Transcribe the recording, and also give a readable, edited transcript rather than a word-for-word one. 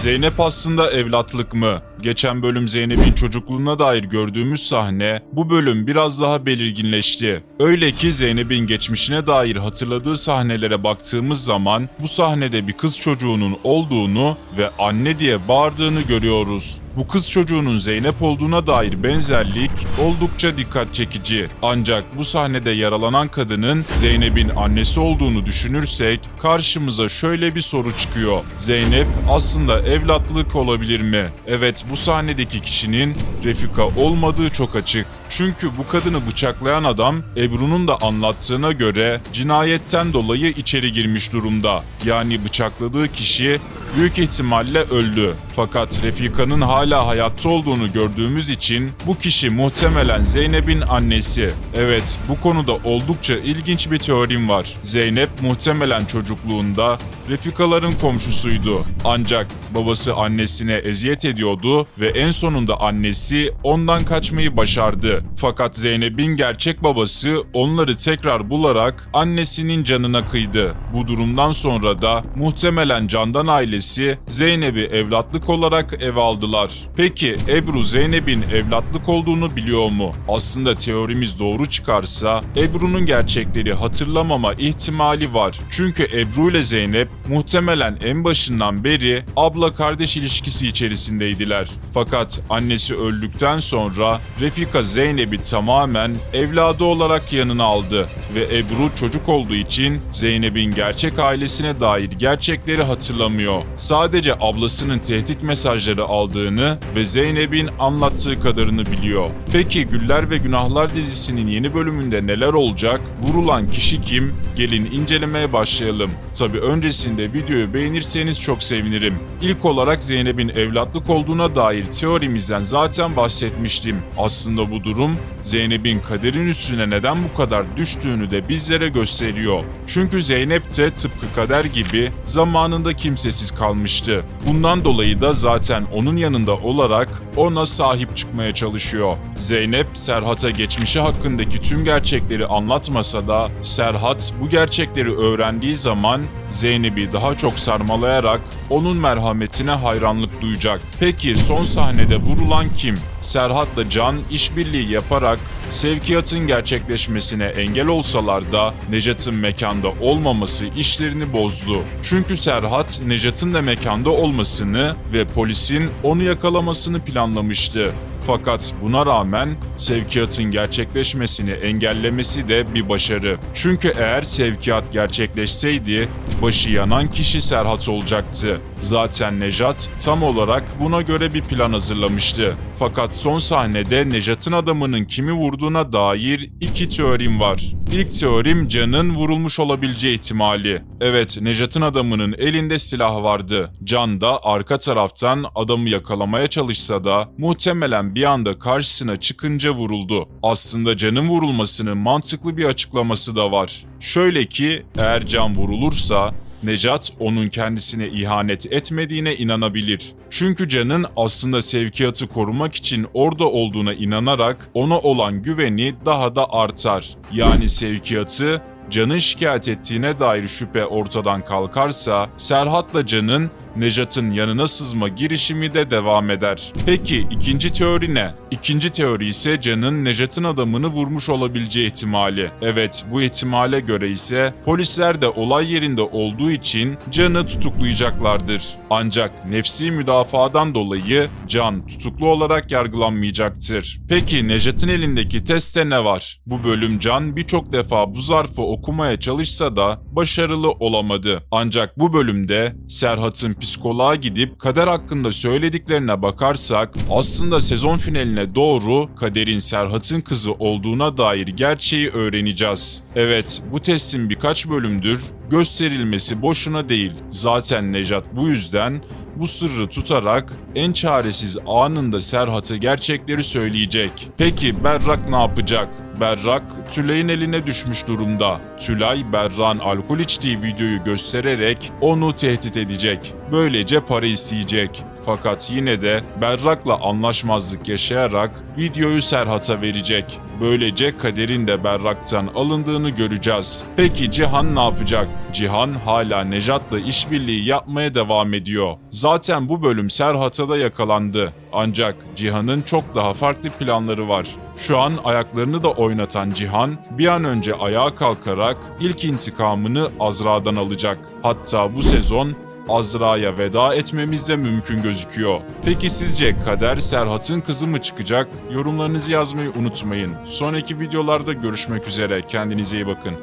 Zeynep aslında evlatlık mı? Geçen bölüm Zeynep'in çocukluğuna dair gördüğümüz sahne bu bölüm biraz daha belirginleşti. Öyle ki Zeynep'in geçmişine dair hatırladığı sahnelere baktığımız zaman bu sahnede bir kız çocuğunun olduğunu ve anne diye bağırdığını görüyoruz. Bu kız çocuğunun Zeynep olduğuna dair benzerlik oldukça dikkat çekici. Ancak bu sahnede yaralanan kadının Zeynep'in annesi olduğunu düşünürsek karşımıza şöyle bir soru çıkıyor. Zeynep aslında evlatlık olabilir mi? Evet, bu sahnedeki kişinin Refika olmadığı çok açık. Çünkü bu kadını bıçaklayan adam Ebru'nun da anlattığına göre cinayetten dolayı içeri girmiş durumda. Yani bıçakladığı kişi büyük ihtimalle öldü. Fakat Refika'nın hala hayatta olduğunu gördüğümüz için bu kişi muhtemelen Zeynep'in annesi. Evet, bu konuda oldukça ilginç bir teorim var. Zeynep muhtemelen çocukluğunda Refikaların komşusuydu. Ancak babası annesine eziyet ediyordu ve en sonunda annesi ondan kaçmayı başardı. Fakat Zeynep'in gerçek babası onları tekrar bularak annesinin canına kıydı. Bu durumdan sonra da muhtemelen Candan ailesi Zeynep'i evlatlık olarak eve aldılar. Peki Ebru Zeynep'in evlatlık olduğunu biliyor mu? Aslında teorimiz doğru çıkarsa Ebru'nun gerçekleri hatırlamama ihtimali var. Çünkü Ebru ile Zeynep muhtemelen en başından beri abla kardeş ilişkisi içerisindeydiler. Fakat annesi öldükten sonra Refika Zeynep'i tamamen evladı olarak yanına aldı ve Ebru çocuk olduğu için Zeynep'in gerçek ailesine dair gerçekleri hatırlamıyor. Sadece ablasının tehdit mesajları aldığını ve Zeynep'in anlattığı kadarını biliyor. Peki Güller ve Günahlar dizisinin yeni bölümünde neler olacak? Vurulan kişi kim? Gelin incelemeye başlayalım. Tabi öncesinde videoyu beğenirseniz çok sevinirim. İlk olarak Zeynep'in evlatlık olduğuna dair teorimizden zaten bahsetmiştim. Aslında bu durum Zeynep'in kaderin üstüne neden bu kadar düştüğünü de bizlere gösteriyor. Çünkü Zeynep de tıpkı Kader gibi zamanında kimsesiz kalmıştı. Bundan dolayı da zaten onun yanında olarak ona sahip çıkmaya çalışıyor. Zeynep, Serhat'a geçmişi hakkındaki tüm gerçekleri anlatmasa da Serhat bu gerçekleri öğrendiği zaman Zeynep'i daha çok sarmalayarak onun merhametine hayranlık duyacak. Peki son sahnede vurulan kim? Serhat'la Can işbirliği yaparak sevkiyatın gerçekleşmesine engel olsalar da Necat'ın mekanda olmaması işlerini bozdu. Çünkü Serhat, Necat'ın da mekanda olmasını ve polisin onu yakalamasını planlamıştı. Fakat buna rağmen sevkiyatın gerçekleşmesini engellemesi de bir başarı. Çünkü eğer sevkiyat gerçekleşseydi başı yanan kişi Serhat olacaktı. Zaten Nejat tam olarak buna göre bir plan hazırlamıştı. Fakat son sahnede Nejat'ın adamının kimi vurduğuna dair iki teorim var. İlk teorim Can'ın vurulmuş olabileceği ihtimali. Evet, Nejat'ın adamının elinde silah vardı. Can da arka taraftan adamı yakalamaya çalışsa da muhtemelen bir anda karşısına çıkınca vuruldu. Aslında Can'ın vurulmasının mantıklı bir açıklaması da var. Şöyle ki eğer Can vurulursa Nejat onun kendisine ihanet etmediğine inanabilir. Çünkü Can'ın aslında sevkiyatı korumak için orada olduğuna inanarak ona olan güveni daha da artar. Yani sevkiyatı Can'ın şikayet ettiğine dair şüphe ortadan kalkarsa Serhat'la Can'ın Nejat'ın yanına sızma girişimi de devam eder. Peki ikinci teori ne? İkinci teori ise Can'ın Nejat'ın adamını vurmuş olabileceği ihtimali. Evet, bu ihtimale göre ise polisler de olay yerinde olduğu için Can'ı tutuklayacaklardır. Ancak nefsi müdafadan dolayı Can tutuklu olarak yargılanmayacaktır. Peki Nejat'ın elindeki testte ne var? Bu bölüm Can birçok defa bu zarfı okumaya çalışsa da başarılı olamadı. Ancak bu bölümde Serhat'ın psikoloğa gidip Kader hakkında söylediklerine bakarsak aslında sezon finaline doğru Kader'in Serhat'ın kızı olduğuna dair gerçeği öğreneceğiz. Evet, bu testin birkaç bölümdür gösterilmesi boşuna değil. Zaten Nejat bu yüzden bu sırrı tutarak en çaresiz anında Serhat'a gerçekleri söyleyecek. Peki Berrak ne yapacak? Berrak, Tülay'ın eline düşmüş durumda. Tülay, Berrak'ın alkol içtiği videoyu göstererek onu tehdit edecek. Böylece para isteyecek. Fakat yine de Berrak'la anlaşmazlık yaşayarak videoyu Serhat'a verecek. Böylece Kader'in de Berrak'tan alındığını göreceğiz. Peki Cihan ne yapacak? Cihan hala Nejat'la işbirliği yapmaya devam ediyor. Zaten bu bölüm Serhat'a da yakalandı. Ancak Cihan'ın çok daha farklı planları var. Şu an ayaklarını da oynatan Cihan bir an önce ayağa kalkarak ilk intikamını Azra'dan alacak. Hatta bu sezon Azra'ya veda etmemiz de mümkün gözüküyor. Peki sizce Kader Serhat'ın kızı mı çıkacak? Yorumlarınızı yazmayı unutmayın. Sonraki videolarda görüşmek üzere. Kendinize iyi bakın.